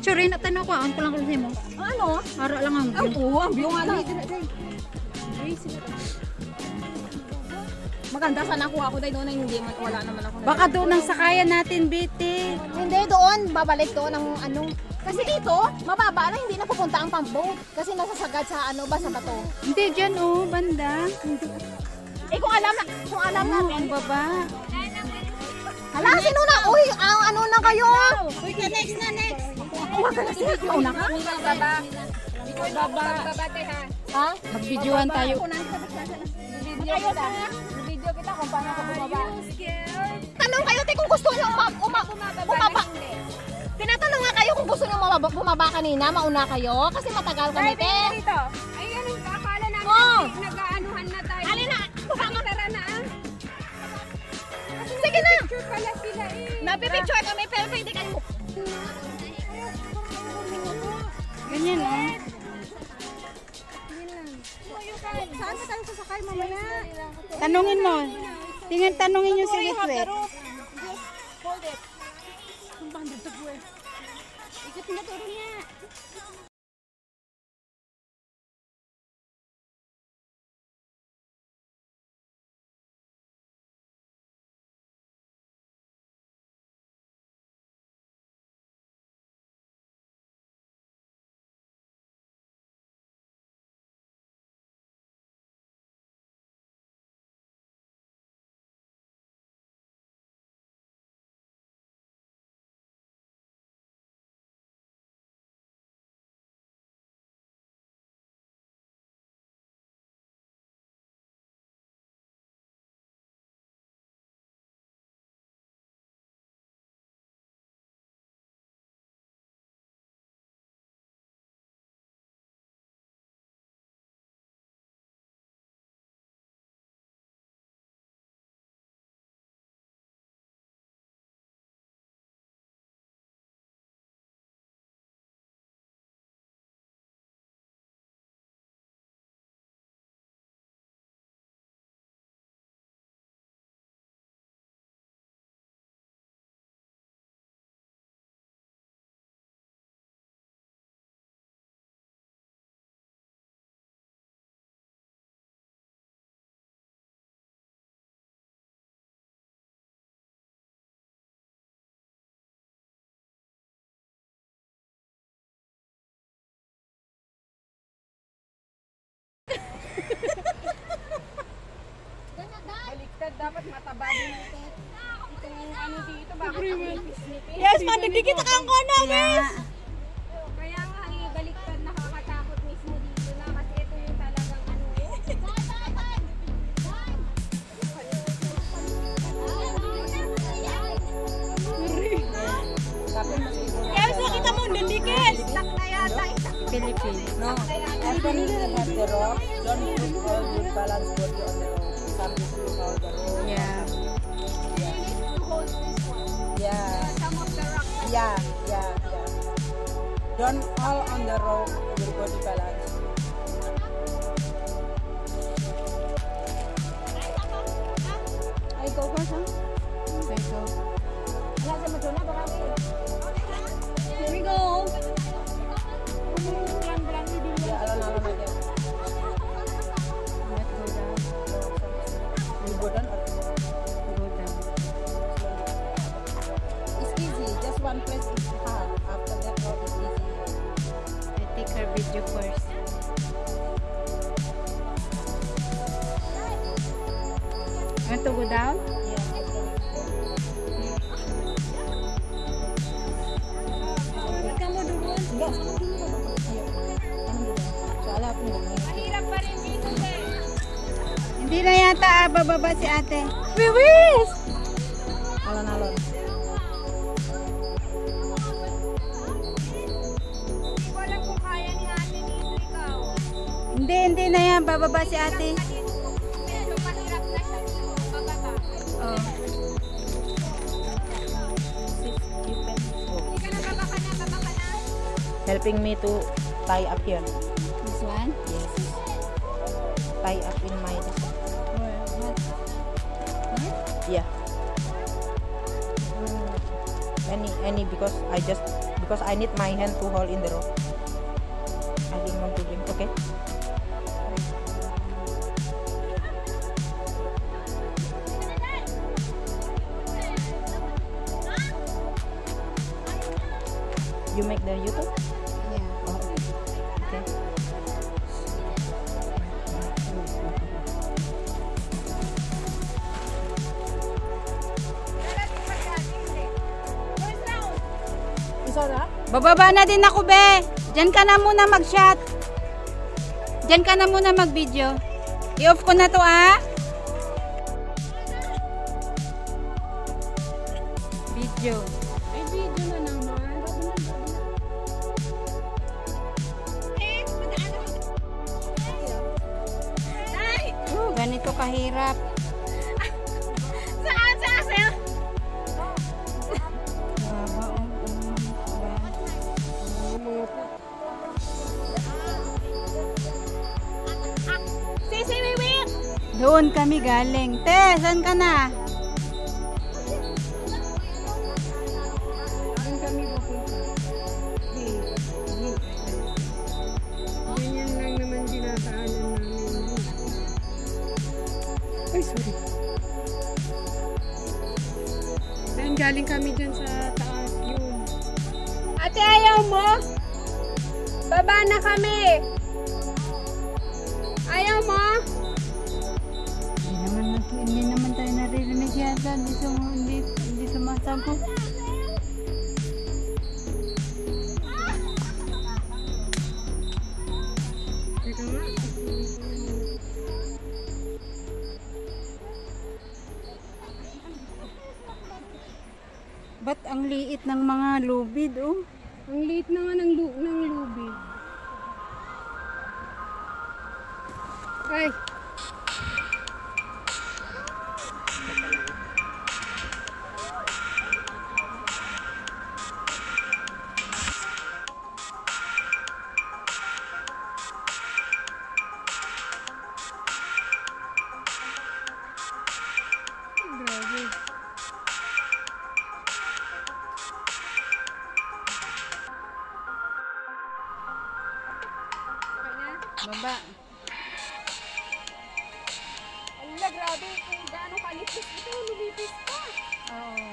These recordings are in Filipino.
picture rin. Tanong ko, ang kulang kulang mo. Ano? Ara lang ang view. Oo, ang view nga lang. Maganda sana nakuha ko tayo doon na hindi. Wala naman ako. Baka doon ang sakayan natin, Betty. Hindi, doon. Babalik doon ang ano. Kasi dito, mababa na hindi na pupunta ang pump-boat. Kasi nasasagad sa ano ba, sa bato. Hindi, dyan oh, banda. Eh kung alam natin. Ang baba. Hala, sino na? Uy, ang ano na kayo? Uy, next na, next. Huwag ka na siya. Mauna ka? Ikaw baba. Ha? Mag-videohan tayo. Video kita kung paano ako bumaba. Tanong kayo, kung gusto nyo bumaba. Tinatanong nga kayo kung gusto nyo bumaba kanina, mauna kayo. Kasi matagal kami, te. Ay, anong akala namin nag-aanuhan na tayo. Alin na? Tara na ah. Sige na. Picture pala sila eh. Napipicture kami, pero pwede kayo. Ganyan oh. Saan ka tayo sasakay mamaya? Tanungin mo. Tanungin yung si Witwit. Hold it. Ikot na turo niya. Baliktad, dapat mataba din ito. Itong ano dito, bakit nipis-nipis? Yes, madidikit ang kono, guys. Kaya nga, baliktad, nakakatakot mismo dito na. Kasi ito yung talagang ano eh. Yes, makita mo, didikit. Stuck na yata. Philippines. No, often you have the rock, don't put all the balance body on the rock. Some people hold the rock. Yeah. Yeah. Some of the rocks. Yeah. Don't fall on the rock, your body balance. Ay, go first, ha? Okay, go. Wala sa maduna, baka here we go. Yeah, alon again. Let's go down. You go down or Go down. it's easy. Just one place is hard. After that, all is easy. I take her video first. Want to go down? Enggak, sama dulu. Ayo. Sama dulu. Soalnya aku nggak mau. Mahirap pa rin dito, eh. Hindi na yata bababa si ate. Wiwis! Alon-alon. Hindi ko alam kung kaya ni ate dito ikaw. Hindi na yan. Bababa si ate. Medyo mahirap na siya dito. Bababa. Oh. Hindi ka na baba ka na. Helping me to tie up here. This one? Yes. Tie up in my. What? Yeah. Any because I just because I need my hand to hold in the rope. I didn't want to drink. Okay. You make the YouTube? Yeah. Oh, okay. Isa na? Bababa na din ako, be. Diyan ka na muna mag-shot. Diyan ka na muna mag-video. I-off ko na to, ah. Video. Ay, video na naman. Ganito kahirap. Saan? Saan? Baba, oh. Sisi, Wiwit! Doon kami galing. Te, saan ka na? Saan kami pupunta? Ganyan lang naman dinadaanan namin. Ay, sorry. Ayun, galing kami dyan sa taas yun. Ate, ayaw mo? Baba na kami! Ayaw mo? Hindi naman tayo naririnig yata. Hindi sumasagot. Teka nga. Ba't ang liit ng mga lubid, oh? Ang liit na nga ng lubid. Ay! Grabe. Baba. Ala, grabe. Kung gaano kalipis ito, lumipis pa. Oo.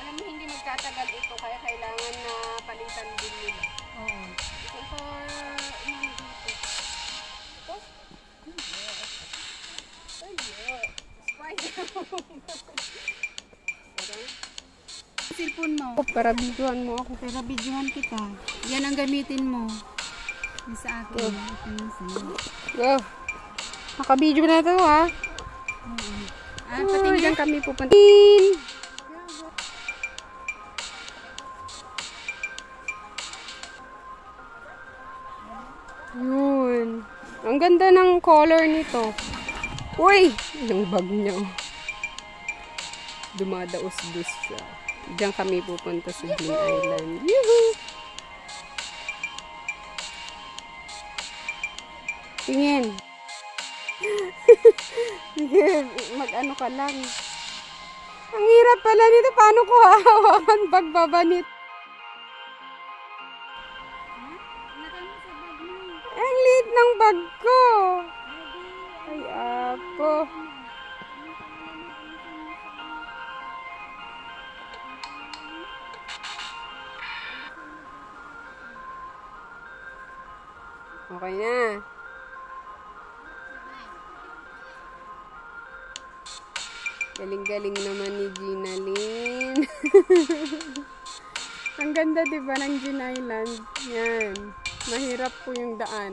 Alam mo, hindi magtatagal ito, kaya kailangan na palitan din nila. Oo. Ito sa umano dito. Ito? Ay, spider. Cellphone mo. Para videoan mo ako. Pero videohan kita. Yan ang gamitin mo. Yung sa akin. Ito yung sa'yo. Go. Naka-video na ito, ha? Ah, patingin. Diyan kami pupunta. Yun. Ang ganda ng color nito. Uy! Yung bag niya, oh. Dumadaos-dos siya. Diyan kami pupunta sa Green Island. Yuhu! Tingin. Sige, mag-ano ka lang. Ang hirap pala nito. Paano ko hahawakan pagbaba nito? Ang liit ng bag ko. Ay, apo. Okay na. Galing-galing naman ni Gina Lynn. Ang ganda, diba, ng Gina Island? Yan. Mahirap po yung daan.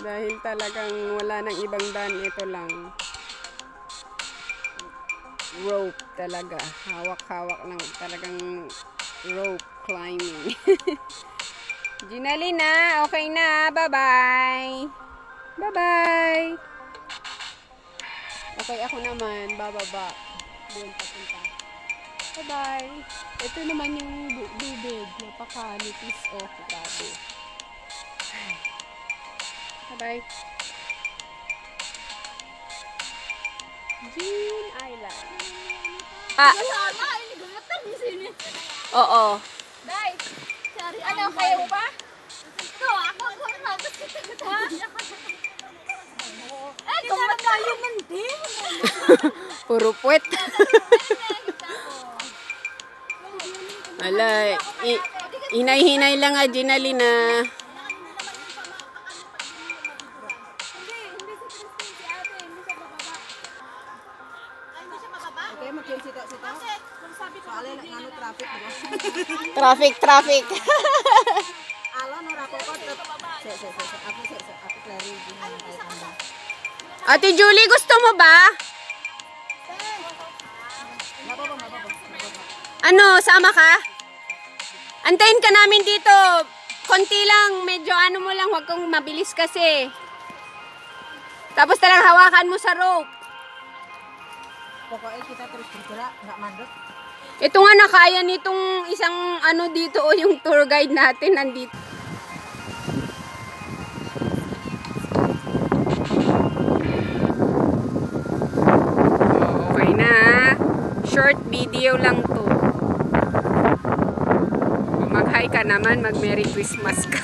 Dahil talagang wala nang ibang daan. Ito lang. Rope talaga. Hawak-hawak lang. Talagang rope climbing. Gina Lynn, na. Okay na. Bye-bye. Bye-bye. Okay, ako naman. Bababa. Doon papunta. Bye-bye. Ito naman yung bubid. Napakanipis. Oh, grabe. Bye-bye. Green Island. Ah, Lama, ini gatal di sini. oo. Dai, cari ano kayo pa? Ito, ako nagos kita. Eh, kumat kayo mending. Puro puwet. Alay, hinay-hinay lang nga, Ginalina. Okay, mag-sita-sita. Soalnya nganu traffic. Traffic. Alo no rapo ko. Aku clearing gimana kayak Anda. Ate Julie, gusto mo ba? Enggak apa-apa. Ano, sama ka? Antayin ka namin dito. Konti lang, medyo ano mo lang, wag kang mabilis kasi. Tapos talagang hawakan mo sa rope. Pokoknya kita terus bergerak, nggak mandek. Ito nga nakaya nitong isang ano dito o yung tour guide natin nandito. Okay na. Short video lang to. Mag-hi ka naman, mag-Merry Christmas ka.